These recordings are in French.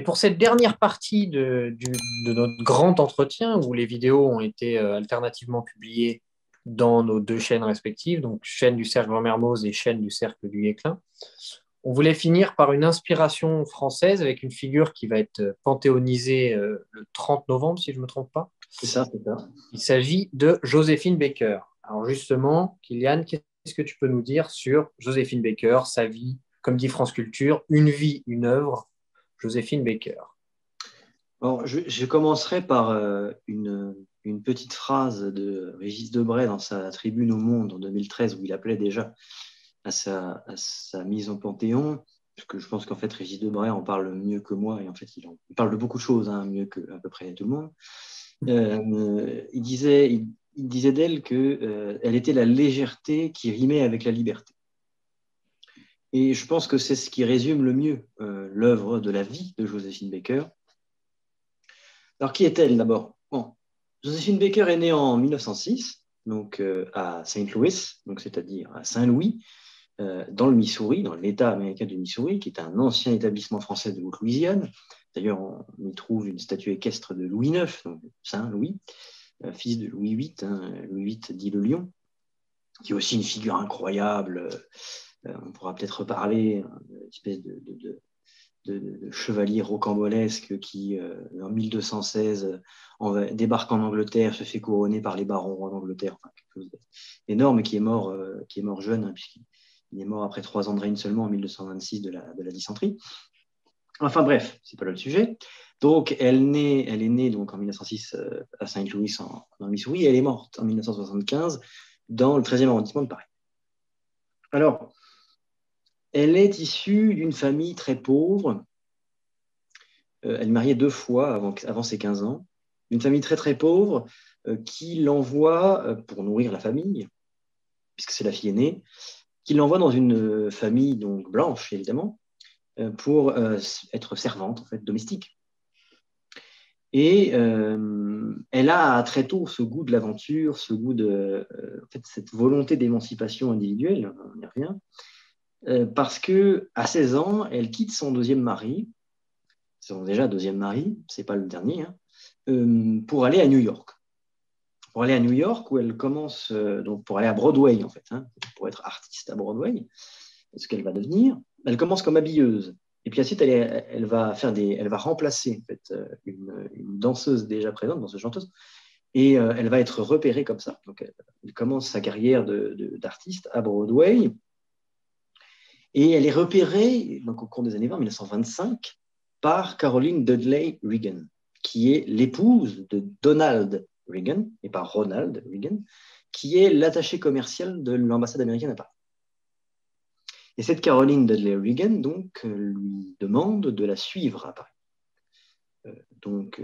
pour cette dernière partie de notre grand entretien, où les vidéos ont été alternativement publiées dans nos deux chaînes respectives, donc chaîne du Cercle Grand-Mermoz et chaîne du Cercle du Guesclin, on voulait finir par une inspiration française avec une figure qui va être panthéonisée le 30 novembre, si je ne me trompe pas. C'est ça, c'est ça. Il s'agit de Joséphine Baker. Alors justement, Kylian, qu'est-ce que tu peux nous dire sur Joséphine Baker, sa vie, comme dit France Culture, une vie, une œuvre, Joséphine Baker. Alors, je commencerai par une petite phrase de Régis Debray dans sa tribune au Monde en 2013, où il appelait déjà à sa mise au Panthéon, parce que je pense qu'en fait, Régis Debray en parle mieux que moi, et en fait, il parle de beaucoup de choses, hein, mieux que à peu près tout le monde. Il disait d'elle que elle était la légèreté qui rimait avec la liberté. Et je pense que c'est ce qui résume le mieux l'œuvre de la vie de Joséphine Baker. Alors, qui est-elle d'abord? Bon, Joséphine Baker est née en 1906, donc à Saint Louis, donc c'est-à-dire à Saint-Louis, dans le Missouri, dans l'État américain du Missouri, qui est un ancien établissement français de Haute-Louisiane. D'ailleurs, on y trouve une statue équestre de Louis IX, donc Saint-Louis, fils de Louis VIII, hein, Louis VIII dit le Lion, qui est aussi une figure incroyable. On pourra peut-être reparler, une espèce de chevalier rocambolesque qui, en 1216, débarque en Angleterre, se fait couronner par les barons rois d'Angleterre, enfin, quelque chose d'énorme, qui est mort jeune, hein, puisqu'il est mort après 3 ans de règne seulement en 1226 de la dysenterie. Enfin bref, c'est pas là le sujet. Donc elle est née donc en 1906 à Saint-Louis dans le Missouri, et elle est morte en 1975 dans le 13e arrondissement de Paris. Alors, elle est issue d'une famille très pauvre. Elle est mariée 2 fois avant ses 15 ans. Une famille très très pauvre qui l'envoie, pour nourrir la famille, puisque c'est la fille aînée, qui l'envoie dans une famille donc blanche, évidemment, pour être servante, en fait, domestique. Et elle a très tôt ce goût de l'aventure, ce goût en fait, cette volonté d'émancipation individuelle, on y revient, parce que à 16 ans, elle quitte son deuxième mari, son déjà deuxième mari, c'est pas le dernier, hein, pour aller à New York. Pour aller à New York, où elle commence, donc pour aller à Broadway, en fait, hein, pour être artiste à Broadway, ce qu'elle va devenir. Elle commence comme habilleuse. Et puis ensuite, elle va remplacer en fait, une danseuse déjà présente, danseuse chanteuse, et elle va être repérée comme ça. Donc, elle commence sa carrière d'artiste à Broadway, et elle est repérée donc, au cours des années 20, 1925, par Caroline Dudley Reagan, qui est l'épouse de Donald Reagan, et pas Ronald Reagan, qui est l'attaché commercial de l'ambassade américaine à Paris. Et cette Caroline Dudley Reagan donc, lui demande de la suivre à Paris,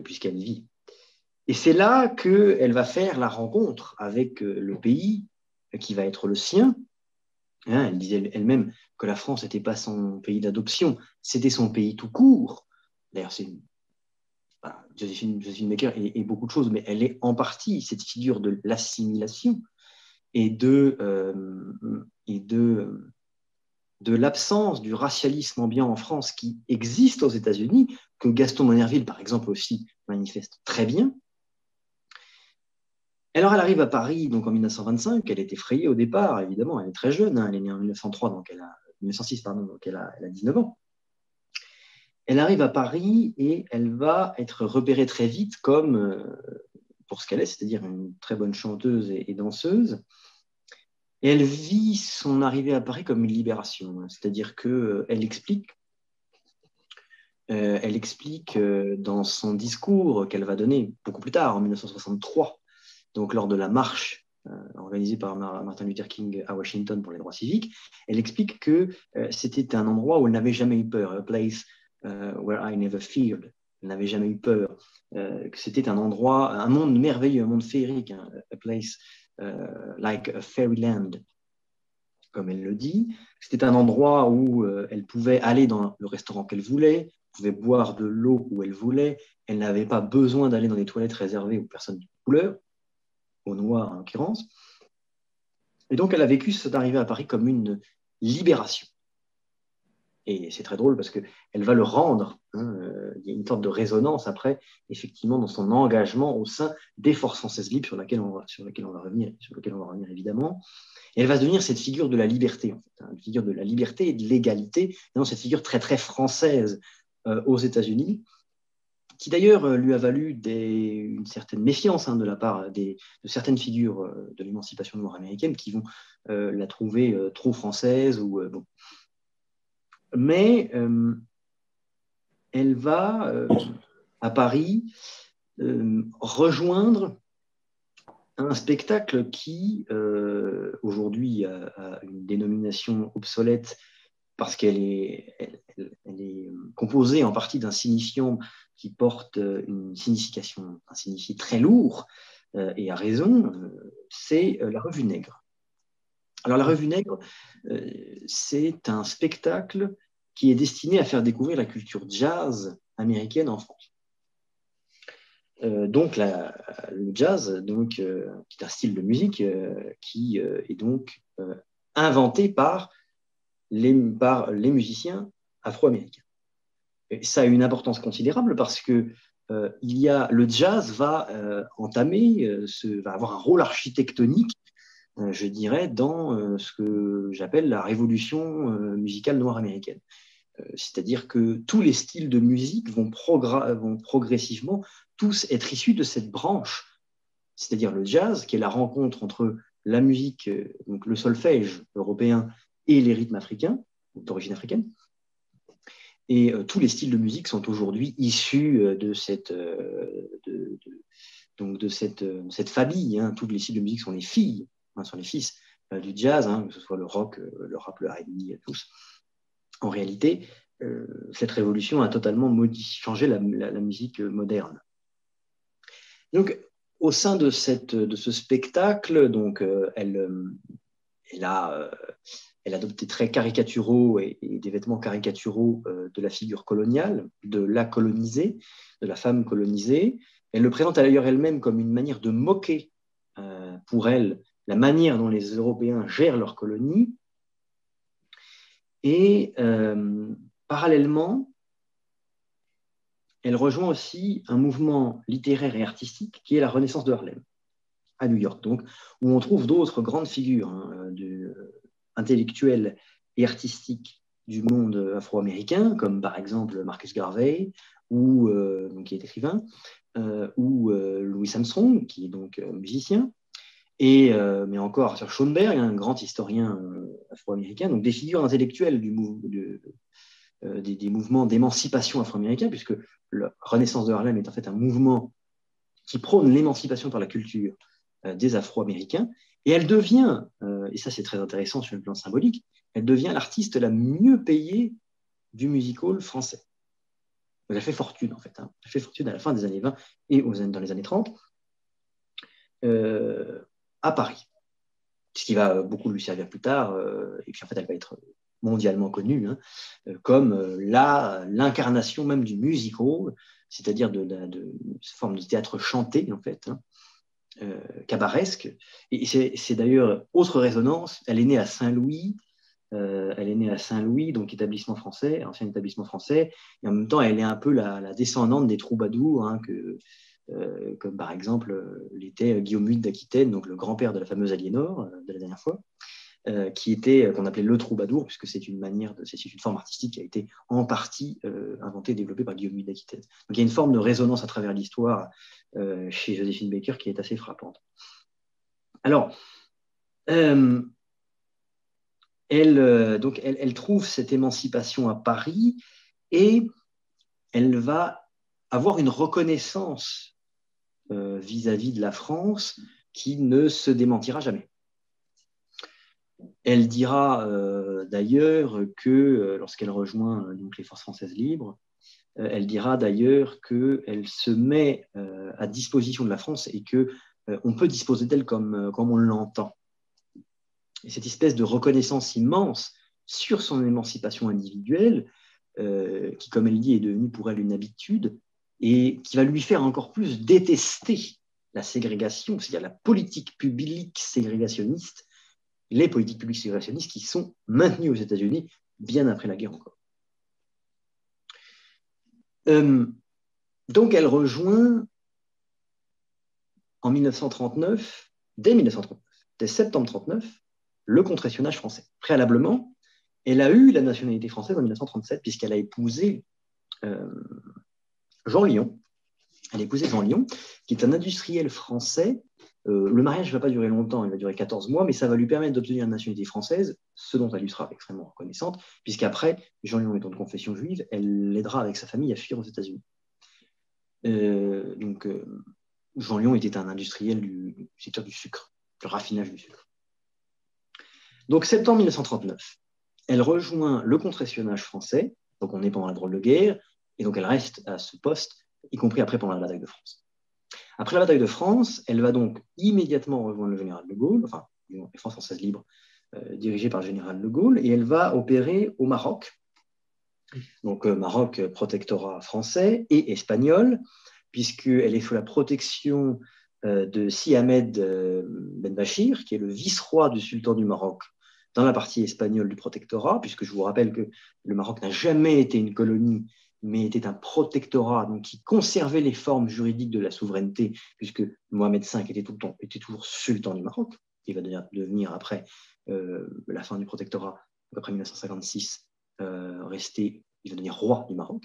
puisqu'elle y vit. Et c'est là qu'elle va faire la rencontre avec le pays qui va être le sien. Hein, elle disait elle-même que la France n'était pas son pays d'adoption, c'était son pays tout court. D'ailleurs, Joséphine Baker est beaucoup de choses, mais elle est en partie cette figure de l'assimilation et de l'absence du racialisme ambiant en France qui existe aux États-Unis, que Gaston Monnerville, par exemple, aussi manifeste très bien. Alors, elle arrive à Paris donc en 1925. Elle est effrayée au départ, évidemment. Elle est très jeune. Hein, elle est née en 1903, donc 1906, pardon, donc elle a 19 ans. Elle arrive à Paris et elle va être repérée très vite comme, pour ce qu'elle est, c'est-à-dire une très bonne chanteuse et danseuse. Et elle vit son arrivée à Paris comme une libération. Hein, c'est-à-dire qu'elle explique dans son discours qu'elle va donner beaucoup plus tard, en 1963, donc lors de la marche organisée par Martin Luther King à Washington pour les droits civiques, elle explique que c'était un endroit où elle n'avait jamais eu peur, a place where I never feared. Elle n'avait jamais eu peur, que c'était un endroit, un monde merveilleux, un monde féerique, hein, a place like a fairyland, comme elle le dit. C'était un endroit où elle pouvait aller dans le restaurant qu'elle voulait, pouvait boire de l'eau où elle voulait, elle n'avait pas besoin d'aller dans les toilettes réservées aux personnes de couleur, aux noirs en l'occurrence. Et donc elle a vécu cette arrivée à Paris comme une libération. Et c'est très drôle parce qu'elle va le rendre. Il y a une sorte de résonance après, effectivement, dans son engagement au sein des forces françaises libres sur laquelle on va revenir évidemment. Et elle va devenir cette figure de la liberté, en fait, une figure de la liberté et de l'égalité, cette figure très, très française aux États-Unis, qui d'ailleurs lui a valu une certaine méfiance de la part de certaines figures de l'émancipation noire américaine qui vont la trouver trop française. Bon. Mais elle va, à Paris, rejoindre un spectacle qui, aujourd'hui, a une dénomination obsolète parce qu'elle est composée en partie d'un signifiant qui porte une signification, un signifié très lourd, et à raison, c'est la Revue Nègre. Alors la Revue Nègre, c'est un spectacle qui est destiné à faire découvrir la culture jazz américaine en France. Donc le jazz, qui est un style de musique qui est donc inventé par les musiciens afro-américains. Et ça a une importance considérable parce que le jazz va va avoir un rôle architectonique, je dirais, dans ce que j'appelle la révolution musicale noire américaine. C'est-à-dire que tous les styles de musique vont progressivement tous être issus de cette branche, c'est-à-dire le jazz, qui est la rencontre entre la musique, donc le solfège européen et les rythmes africains, d'origine africaine. Et tous les styles de musique sont aujourd'hui issus de cette famille. Tous les styles de musique sont les filles, sont les fils du jazz, que ce soit le rock, le rap, le R&B, tous. En réalité, cette révolution a totalement changé la musique moderne. Donc, au sein de ce spectacle, elle a adopté traits caricaturaux et des vêtements caricaturaux de la figure coloniale, de la colonisée, de la femme colonisée. Elle le présente d'ailleurs elle-même comme une manière de moquer pour elle la manière dont les Européens gèrent leur colonie. Et parallèlement, elle rejoint aussi un mouvement littéraire et artistique qui est la Renaissance de Harlem, à New York, donc, où on trouve d'autres grandes figures intellectuelles et artistiques du monde afro-américain, comme par exemple Marcus Garvey, qui est écrivain, ou Louis Armstrong, qui est donc musicien, mais encore Arthur Schoenberg, un grand historien afro-américain, donc des figures intellectuelles des mouvements d'émancipation afro-américains, puisque la Renaissance de Harlem est en fait un mouvement qui prône l'émancipation par la culture des Afro-Américains, et elle devient, et ça c'est très intéressant sur le plan symbolique, elle devient l'artiste la mieux payée du music hall français. Elle fait fortune en fait, elle fait fortune à la fin des années 20 et dans les années 30 à Paris, ce qui va beaucoup lui servir plus tard, et puis en fait elle va être mondialement connue comme l'incarnation même du music hall, c'est-à-dire de cette forme de théâtre chanté en fait, cabaresque. Et c'est d'ailleurs autre résonance, elle est née à Saint-Louis, donc établissement français, ancien établissement français, et en même temps elle est un peu la descendante des troubadours, comme par exemple l'était Guillaume VIII d'Aquitaine, donc le grand-père de la fameuse Aliénor de la dernière fois, qu'on appelait le troubadour, puisque c'est une forme artistique qui a été en partie inventée et développée par Guillaume VIII d'Aquitaine. Donc il y a une forme de résonance à travers l'histoire chez Joséphine Baker qui est assez frappante. Alors, elle trouve cette émancipation à Paris et elle va avoir une reconnaissance vis-à-vis de la France qui ne se démentira jamais. Elle dira d'ailleurs que lorsqu'elle rejoint les forces françaises libres, elle dira d'ailleurs qu'elle se met à disposition de la France et qu'on peut disposer d'elle comme on l'entend. Et cette espèce de reconnaissance immense sur son émancipation individuelle, qui, comme elle dit, est devenue pour elle une habitude, et qui va lui faire encore plus détester la ségrégation, c'est-à-dire la politique publique ségrégationniste, les politiques publiques ségrégationnistes qui sont maintenues aux États-Unis bien après la guerre encore. Donc, elle rejoint en 1939, dès 1939, dès septembre 1939, le contre-espionnage français. Préalablement, elle a eu la nationalité française en 1937, puisqu'elle a épousé Jean Lion. Elle a épousé Jean Lion, qui est un industriel français. Le mariage ne va pas durer longtemps, il va durer 14 mois, mais ça va lui permettre d'obtenir une nationalité française, ce dont elle lui sera extrêmement reconnaissante, puisqu'après, Jean Lion étant de confession juive, elle l'aidera avec sa famille à fuir aux États-Unis. Jean Lion était un industriel du secteur du sucre, du raffinage du sucre. Donc, septembre 1939, elle rejoint le contre-espionnage français, donc on est pendant la drôle de guerre, et donc elle reste à ce poste, y compris après pendant la bataille de France. Après la bataille de France, elle va donc immédiatement rejoindre le général de Gaulle, enfin, les forces françaises libres, dirigées par le général de Gaulle, et elle va opérer au Maroc. Donc, Maroc, protectorat français et espagnol, puisqu'elle est sous la protection de Si Ahmed Ben Bachir, qui est le vice-roi du sultan du Maroc dans la partie espagnole du protectorat, puisque je vous rappelle que le Maroc n'a jamais été une colonie, mais était un protectorat, donc qui conservait les formes juridiques de la souveraineté, puisque Mohamed V était toujours sultan du Maroc. Il va devenir après la fin du protectorat, après 1956, il va devenir roi du Maroc.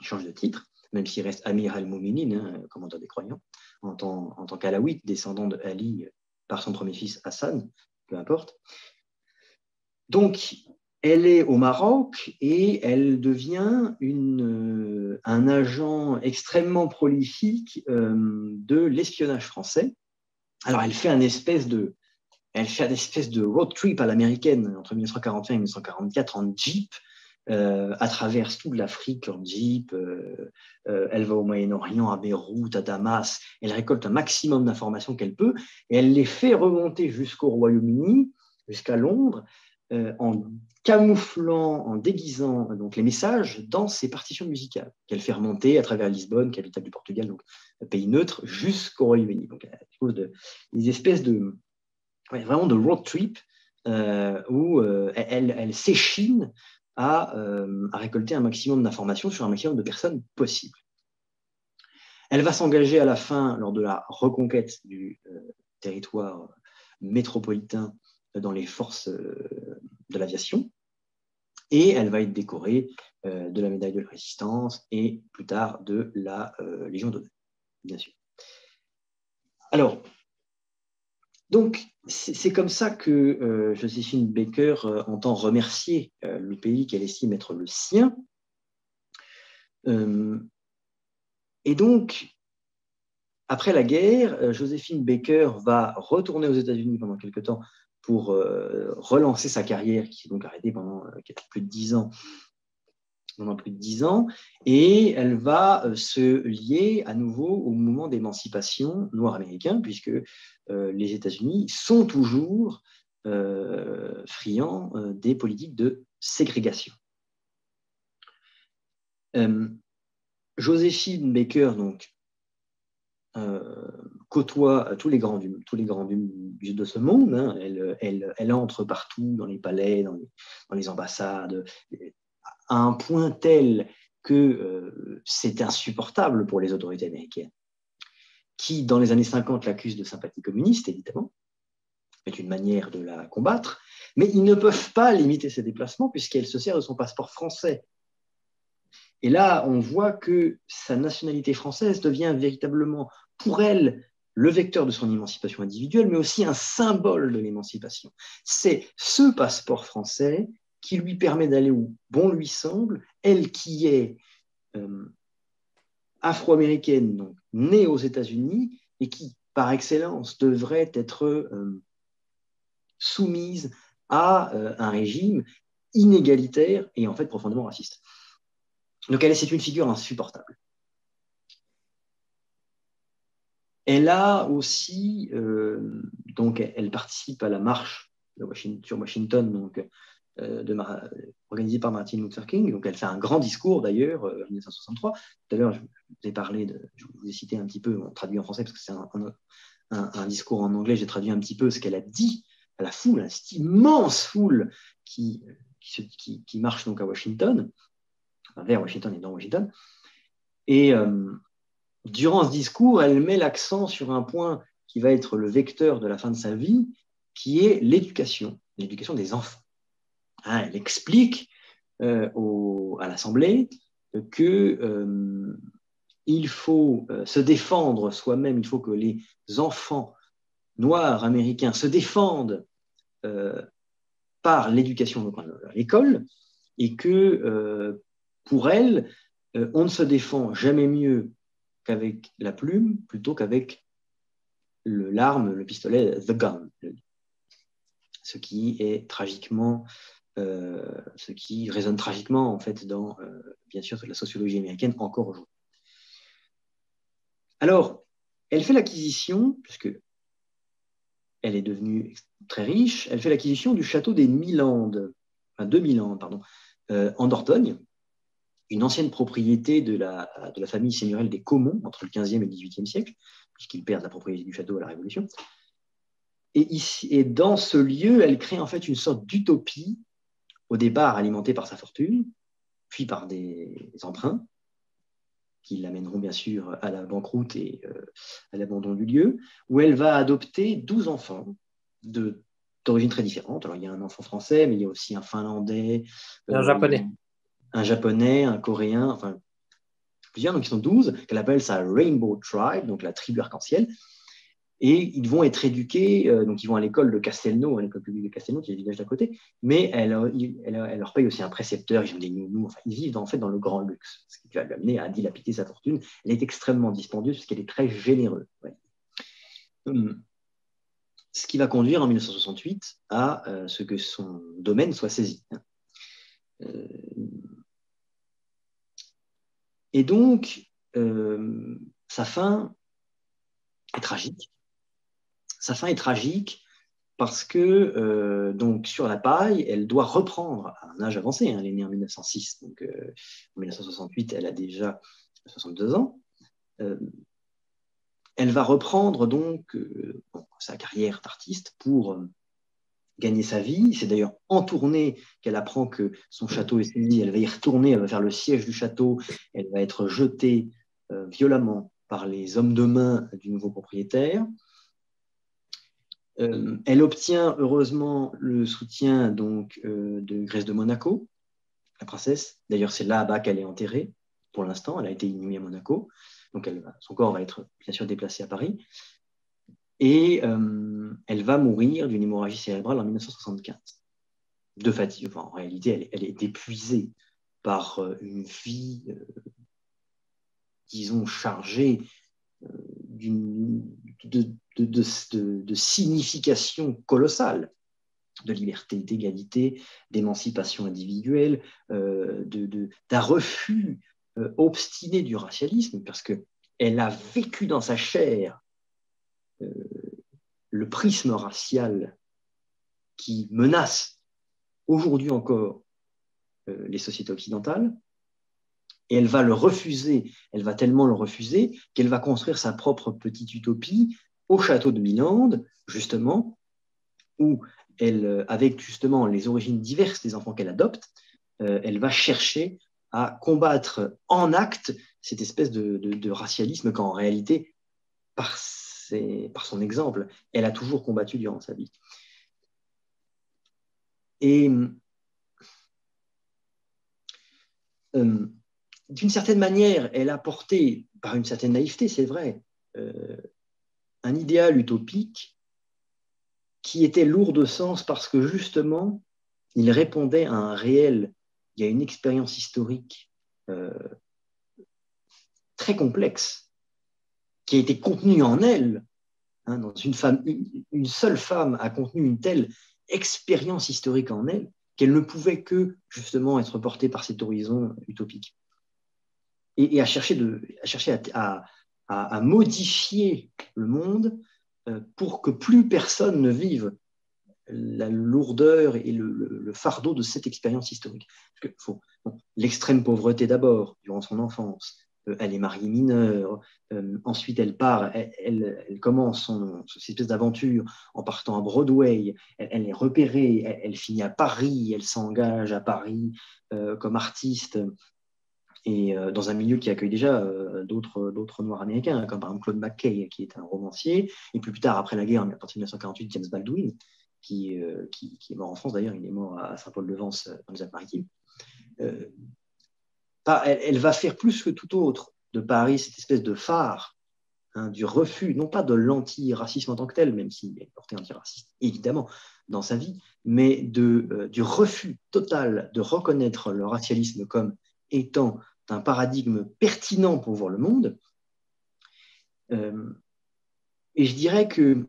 Il change de titre, même s'il reste Amir al-Mouminin, commandeur des croyants, en tant qu'alawite, descendant de Ali par son premier fils Hassan, peu importe. Donc, elle est au Maroc et elle devient un agent extrêmement prolifique de l'espionnage français. Alors, elle fait un espèce de road trip à l'américaine entre 1941 et 1944 en Jeep, à travers toute l'Afrique en Jeep. Elle va au Moyen-Orient, à Beyrouth, à Damas. Elle récolte un maximum d'informations qu'elle peut et elle les fait remonter jusqu'au Royaume-Uni, jusqu'à Londres, en camouflant, en déguisant donc les messages dans ses partitions musicales qu'elle fait remonter à travers Lisbonne, capitale du Portugal, donc pays neutre, jusqu'au Royaume-Uni. Donc, elle trouve des espèces vraiment de road trip où elle s'échine à récolter un maximum d'informations sur un maximum de personnes possibles. Elle va s'engager à la fin, lors de la reconquête du territoire métropolitain, dans les forces de l'aviation, et elle va être décorée de la médaille de la Résistance et plus tard de la Légion d'honneur, bien sûr. Alors, donc, c'est comme ça que Joséphine Baker entend remercier le pays qu'elle estime être le sien. Et donc, après la guerre, Joséphine Baker va retourner aux États-Unis pendant quelque temps pour relancer sa carrière, qui s'est donc arrêtée pendant plus de 10 ans. Pendant plus de 10 ans, et elle va se lier à nouveau au mouvement d'émancipation noir américain, puisque les États-Unis sont toujours friands des politiques de ségrégation. Joséphine Baker donc côtoie tous les grands de ce monde. Hein. Elle entre partout, dans les palais, dans les ambassades, à un point tel que c'est insupportable pour les autorités américaines, qui, dans les années 50, l'accusent de sympathie communiste, évidemment, c'est une manière de la combattre, mais ils ne peuvent pas limiter ses déplacements puisqu'elle se sert de son passeport français. Et là, on voit que sa nationalité française devient véritablement, pour elle, le vecteur de son émancipation individuelle, mais aussi un symbole de l'émancipation. C'est ce passeport français qui lui permet d'aller où bon lui semble, elle qui est afro-américaine, donc née aux États-Unis, et qui, par excellence, devrait être soumise à un régime inégalitaire et en fait profondément raciste. Donc c'est une figure insupportable. Elle a aussi, donc elle participe à la marche sur Washington, donc organisée par Martin Luther King. Donc elle fait un grand discours d'ailleurs en 1963. Tout à l'heure, je vous ai cité un petit peu, on traduit en français parce que c'est un discours en anglais. J'ai traduit un petit peu ce qu'elle a dit à la foule, à cette immense foule qui marche donc à Washington, vers Washington et dans Washington. Et durant ce discours, elle met l'accent sur un point qui va être le vecteur de la fin de sa vie, qui est l'éducation des enfants. Hein, elle explique à l'Assemblée que il faut se défendre soi-même, il faut que les enfants noirs américains se défendent par l'éducation à l'école, et que pour elle, on ne se défend jamais mieux qu'avec la plume plutôt qu'avec l'arme, le pistolet, the gun. Ce qui est tragiquement, ce qui résonne tragiquement en fait dans, bien sûr, la sociologie américaine encore aujourd'hui. Alors, elle fait l'acquisition, puisque elle est devenue très riche, elle fait l'acquisition du château des Milandes, enfin de Milandes, pardon, en Dordogne, une ancienne propriété de la famille seigneuriale des Caumont entre le XVe et le XVIIIe siècle, puisqu'ils perdent la propriété du château à la Révolution. Et dans ce lieu, elle crée en fait une sorte d'utopie, au départ alimentée par sa fortune, puis par des emprunts, qui l'amèneront bien sûr à la banqueroute et à l'abandon du lieu, où elle va adopter 12 enfants d'origines très différentes. Alors il y a un enfant français, mais il y a aussi un Finlandais, Un japonais. un Japonais, un Coréen, enfin plusieurs, donc ils sont 12, qu'elle appelle sa Rainbow Tribe, donc la tribu arc-en-ciel. Et ils vont être éduqués, donc ils vont à l'école de Castelnau, à l'école publique de Castelnau, qui est le village d'à côté, mais elle leur paye aussi un précepteur, ils ont des nounous, enfin, ils vivent en fait dans le grand luxe, ce qui va lui amener à dilapider sa fortune. Elle est extrêmement dispendieuse parce qu'elle est très généreuse. Ouais. Ce qui va conduire en 1968 à ce que son domaine soit saisi. Et donc, sa fin est tragique. Sa fin est tragique parce que donc sur la paille, elle doit reprendre à un âge avancé. Hein, elle est née en 1906, donc en 1968, elle a déjà 62 ans. Elle va reprendre donc sa carrière d'artiste pour gagner sa vie. C'est d'ailleurs en tournée qu'elle apprend que son château est saisi. Elle va y retourner, elle va faire le siège du château. Elle va être jetée violemment par les hommes de main du nouveau propriétaire. Elle obtient heureusement le soutien donc, de Grèce de Monaco, la princesse. D'ailleurs, c'est là-bas qu'elle est enterrée pour l'instant. Elle a été inhumée à Monaco. Donc, son corps va être bien sûr déplacé à Paris. Et elle va mourir d'une hémorragie cérébrale en 1975. De fatigue. Enfin, en réalité, elle est épuisée par une vie, disons, chargée de signification colossale, de liberté, d'égalité, d'émancipation individuelle, d'un refus obstiné du racialisme, parce qu'elle a vécu dans sa chair le prisme racial qui menace aujourd'hui encore les sociétés occidentales. Et elle va le refuser, elle va tellement le refuser qu'elle va construire sa propre petite utopie au château de Milande, justement, où elle, avec justement les origines diverses des enfants qu'elle adopte, elle va chercher à combattre en acte cette espèce de racialisme qu'en réalité, par son exemple, elle a toujours combattu durant sa vie. Et d'une certaine manière, elle a porté, par une certaine naïveté, c'est vrai, un idéal utopique qui était lourd de sens parce que justement, il répondait à un réel, il y a une expérience historique très complexe qui a été contenue en elle. Hein, dans une seule femme a contenu une telle expérience historique en elle qu'elle ne pouvait que justement être portée par cet horizon utopique. Et à chercher à modifier le monde pour que plus personne ne vive la lourdeur et le fardeau de cette expérience historique. L'extrême pauvreté d'abord, durant son enfance. Elle est mariée mineure. Ensuite, elle part, elle commence cette espèce d'aventure en partant à Broadway. Elle est repérée, elle finit à Paris, elle s'engage à Paris comme artiste. et dans un milieu qui accueille déjà d'autres Noirs américains, hein, comme par exemple Claude McKay, qui est un romancier, et puis plus tard, après la guerre, à partir de 1948, James Baldwin, qui est mort en France d'ailleurs, il est mort à Saint-Paul-de-Vence dans les Alpes-Maritimes. Elle va faire plus que tout autre de Paris cette espèce de phare, hein, du refus, non pas de l'antiracisme en tant que tel, même s'il est porté antiraciste, évidemment, dans sa vie, mais du refus total de reconnaître le racialisme comme étant un paradigme pertinent pour voir le monde. Et je dirais que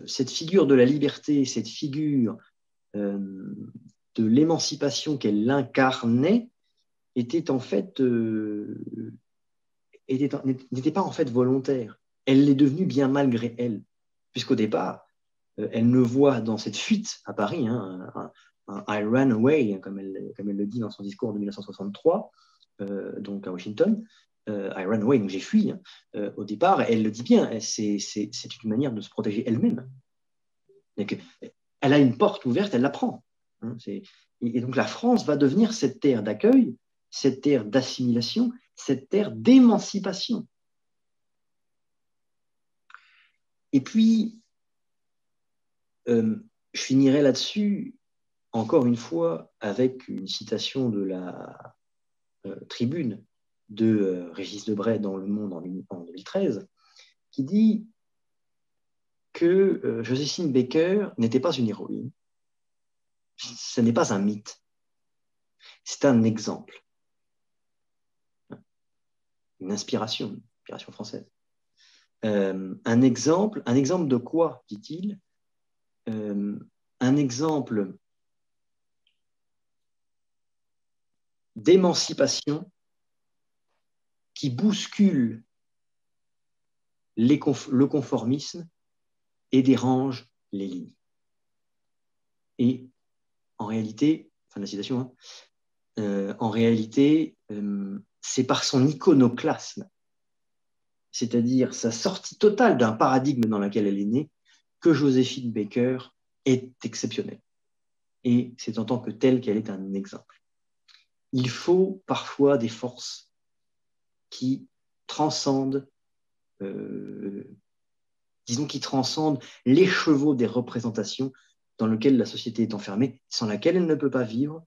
cette figure de la liberté, cette figure de l'émancipation qu'elle incarnait, était en fait n'était pas en fait volontaire. Elle l'est devenue bien malgré elle, puisqu'au départ, elle ne voit dans cette fuite à Paris, hein, un I ran away, comme elle le dit dans son discours de 1963, donc à Washington, I ran away, donc j'ai fui. Hein. Au départ, elle le dit bien, c'est une manière de se protéger elle-même. Elle a une porte ouverte, elle la prend. Hein, et donc la France va devenir cette terre d'accueil, cette terre d'assimilation, cette terre d'émancipation. Et puis, je finirai là-dessus, encore une fois, avec une citation de la tribune de Régis Debray dans Le Monde en 2013, qui dit que Joséphine Baker n'était pas une héroïne, ce n'est pas un mythe, c'est un exemple, une inspiration française. Un exemple de quoi, dit-il? Un exemple d'émancipation qui bouscule le conformisme et dérange les lignes. Et en réalité, fin de la citation, hein, en réalité, c'est par son iconoclasme, c'est-à-dire sa sortie totale d'un paradigme dans lequel elle est née, que Joséphine Baker est exceptionnelle. Et c'est en tant que telle qu'elle est un exemple. Il faut parfois des forces qui transcendent, qui transcendent l'écheveau des représentations dans lequel la société est enfermée, sans laquelle elle ne peut pas vivre,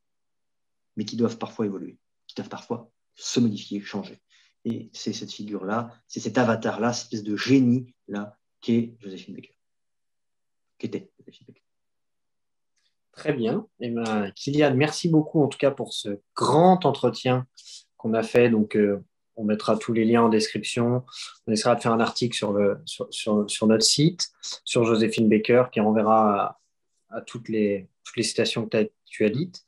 mais qui doivent parfois évoluer, qui doivent parfois se modifier, changer. Et c'est cette figure-là, c'est cet avatar-là, cette espèce de génie-là, qu'est Joséphine Baker. Qu'était Joséphine Baker. Très bien. Eh ben, Kylian, merci beaucoup en tout cas pour ce grand entretien qu'on a fait. Donc, on mettra tous les liens en description. On essaiera de faire un article sur notre site, sur Joséphine Baker, qui renverra à toutes les citations que tu as dites.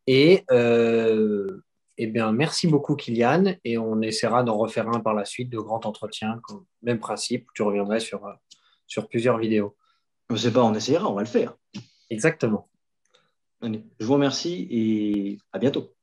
Et eh bien, merci beaucoup, Kylian. Et on essaiera d'en refaire un par la suite, de grands entretiens. Même principe, tu reviendrais sur plusieurs vidéos. Je ne sais pas, on essaiera, on va le faire. Exactement. Allez, je vous remercie et à bientôt.